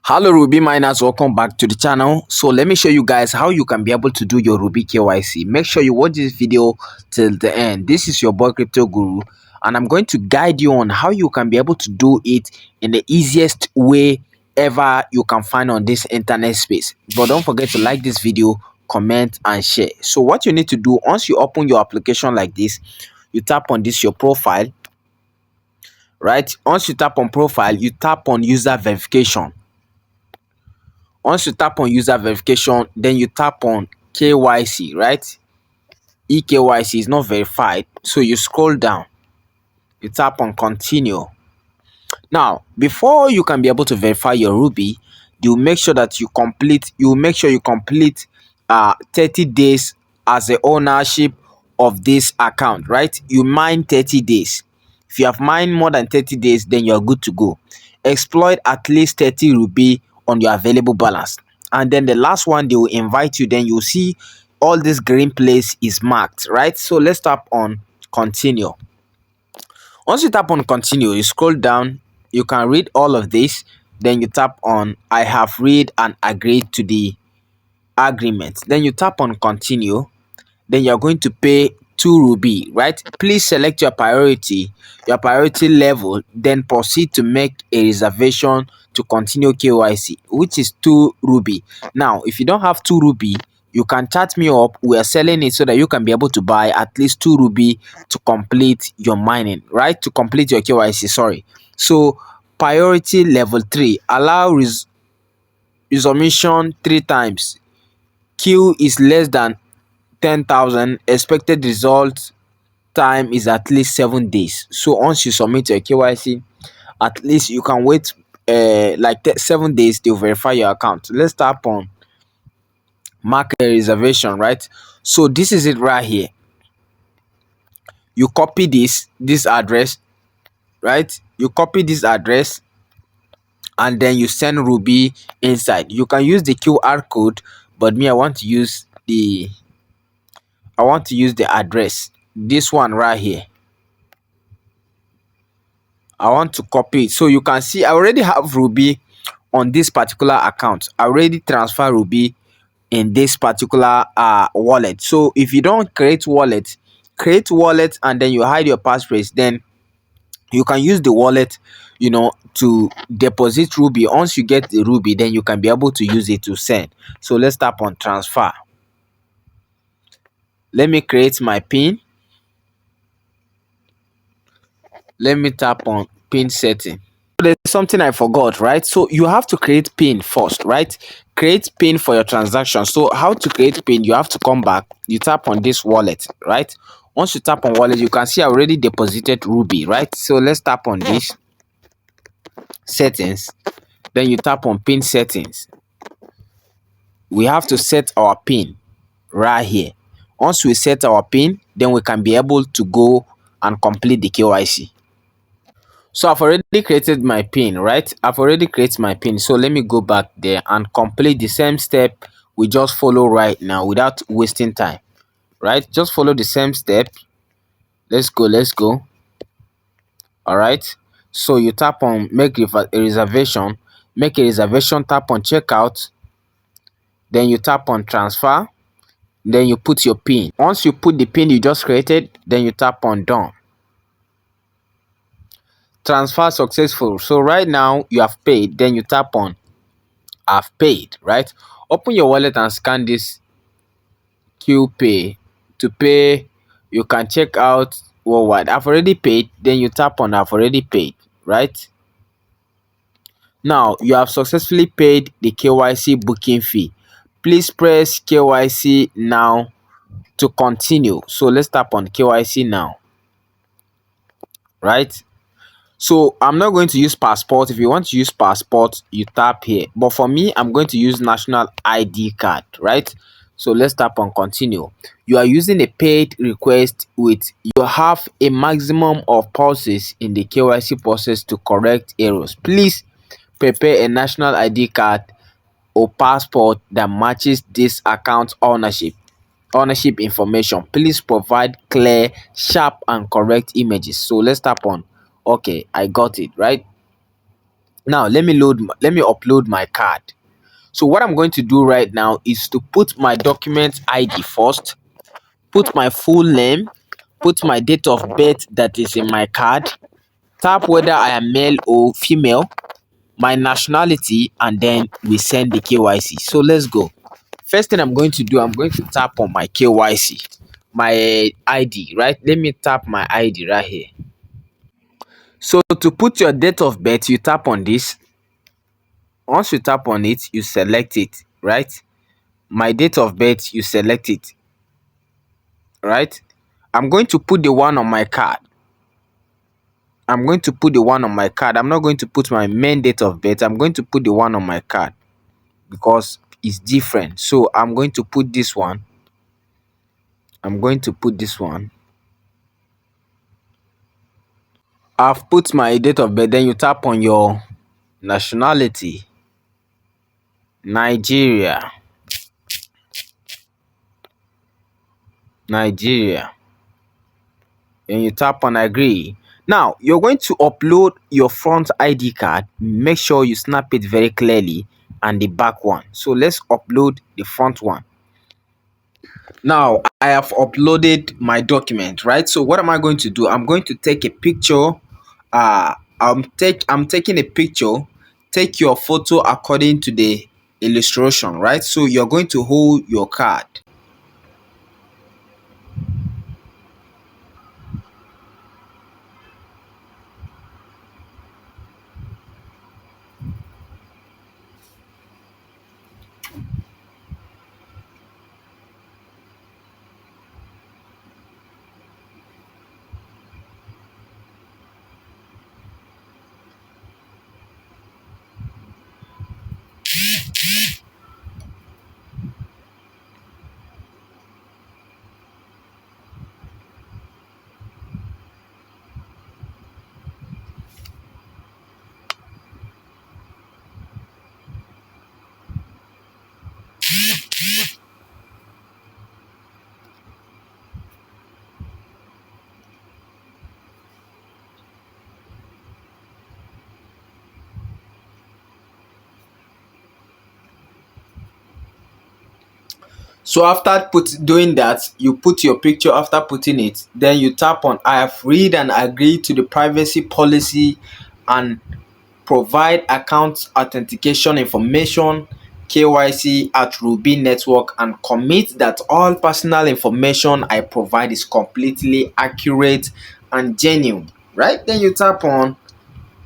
Hello Ruby miners, welcome back to the channel. So let me show you guys how you can be able to do your Ruby KYC. Make sure you watch this video till the end. This is your boy Crypto Guru, and I'm going to guide you on how you can be able to do it in the easiest way ever you can find on this internet space. But don't forget to like this video, comment and share. So what you need to do, once you open your application like this, you tap on this your profile, right? Once you tap on profile, you tap on user verification. Once you tap on user verification, then you tap on KYC, right? EKYC is not verified. So you scroll down, you tap on continue. Now, before you can be able to verify your Ruby, you make sure that you complete 30 days as the ownership of this account, right? You mine 30 days. If you have mined more than 30 days, then you're good to go. Exploit at least 30 Ruby on your available balance. And then the last one, they will invite you. Then you'll see all this green place is marked, right? So let's tap on continue. Once you tap on continue, you scroll down, you can read all of this. Then you tap on I have read and agreed to the agreement. Then you tap on continue. Then you're going to pay 2 Ruby, right? Please select your priority level, then proceed to make a reservation to continue KYC, which is 2 Ruby. Now, if you don't have 2 Ruby, you can chat me up. We are selling it so that you can be able to buy at least 2 Ruby to complete your mining, right? To complete your KYC, sorry. So, priority level 3, allow resumption 3 times. Queue is less than 10,000. Expected result time is at least 7 days. So once you submit your KYC, at least you can wait 7 days to verify your account. Let's tap on mark a reservation, right? So this is it right here. You copy this address, right? You copy this address and then you send Ruby inside. You can use the QR code, but me, I want to use the address, this one right here. I want to copy it. So you can see I already have Ruby on this particular account. I already transfer Ruby in this particular wallet. So if you don't create wallet and then you hide your passphrase, then you can use the wallet, to deposit Ruby. Once you get the Ruby, then you can be able to use it to send. So let's tap on transfer. Let me create my pin. Let me tap on pin setting. There's something I forgot, right? So you have to create pin first, right? Create pin for your transaction. So how to create pin? You have to come back, you tap on this wallet, right? Once you tap on wallet, you can see I already deposited Ruby, right? So let's tap on this settings. Then you tap on pin settings. We have to set our pin right here. Once we set our pin, then we can be able to go and complete the KYC. So I've already created my pin, right? I've already created my pin. So let me go back there and complete the same step we just follow right now without wasting time, right? Just follow the same step. Let's go. All right. So you tap on make a reservation, tap on checkout. Then you tap on transfer. Then you put your pin. Once you put the pin you just created, then you tap on done. Transfer successful. So right now you have paid. Then you tap on I've paid, right? Open your wallet and scan this QPay. To pay, you can check out what I've already paid. Then you tap on I've already paid, right? Now you have successfully paid the KYC booking fee. Please press KYC now to continue. So let's tap on KYC now, right? So I'm not going to use passport. If you want to use passport, you tap here. But for me, I'm going to use national ID card, right? So let's tap on continue. You are using a paid request with you have a maximum of pulses in the KYC process to correct errors. Please prepare a national ID card or passport that matches this account ownership information. Please provide clear, sharp and correct images. So let's tap on okay, I got it, right? Now let me upload my card. So what I'm going to do right now is to put my document ID first, put my full name, put my date of birth that is in my card, tap whether I am male or female, my nationality, and then we send the KYC. So let's go. First thing I'm going to do, I'm going to tap on my KYC, my ID, right? Let me tap my ID right here. So to put your date of birth, you tap on this. Once you tap on it, you select it, right? My date of birth, you select it, right? I'm going to put the one on my card. I'm going to put the one on my card. I'm not going to put my main date of birth. I'm going to put the one on my card because it's different. So I'm going to put this one. I'm going to put this one. I've put my date of birth. Then you tap on your nationality. Nigeria. Nigeria. Then you tap on agree. Now you're going to upload your front ID card. Make sure you snap it very clearly, and the back one. So let's upload the front one. Now I have uploaded my document, right? So what am I going to do? I'm going to take a picture. I'm taking a picture. Take your photo according to the illustration, right? So you're going to hold your card. So after doing that, you put your picture. After putting it, then you tap on I have read and agree to the privacy policy and provide account authentication information KYC at Ruby network, and commit that all personal information I provide is completely accurate and genuine. Right? Then you tap on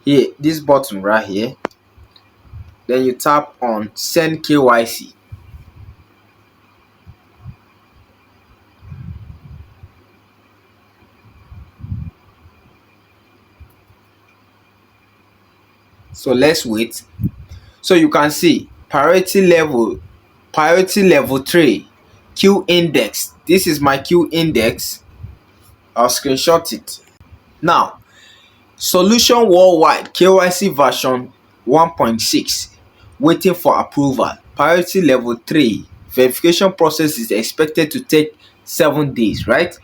here, this button right here. Then you tap on send KYC. So let's wait. So you can see priority level 3, Q index. This is my Q index. I'll screenshot it. Now, solution worldwide KYC version 1.6 waiting for approval. Priority level 3. Verification process is expected to take 7 days, right?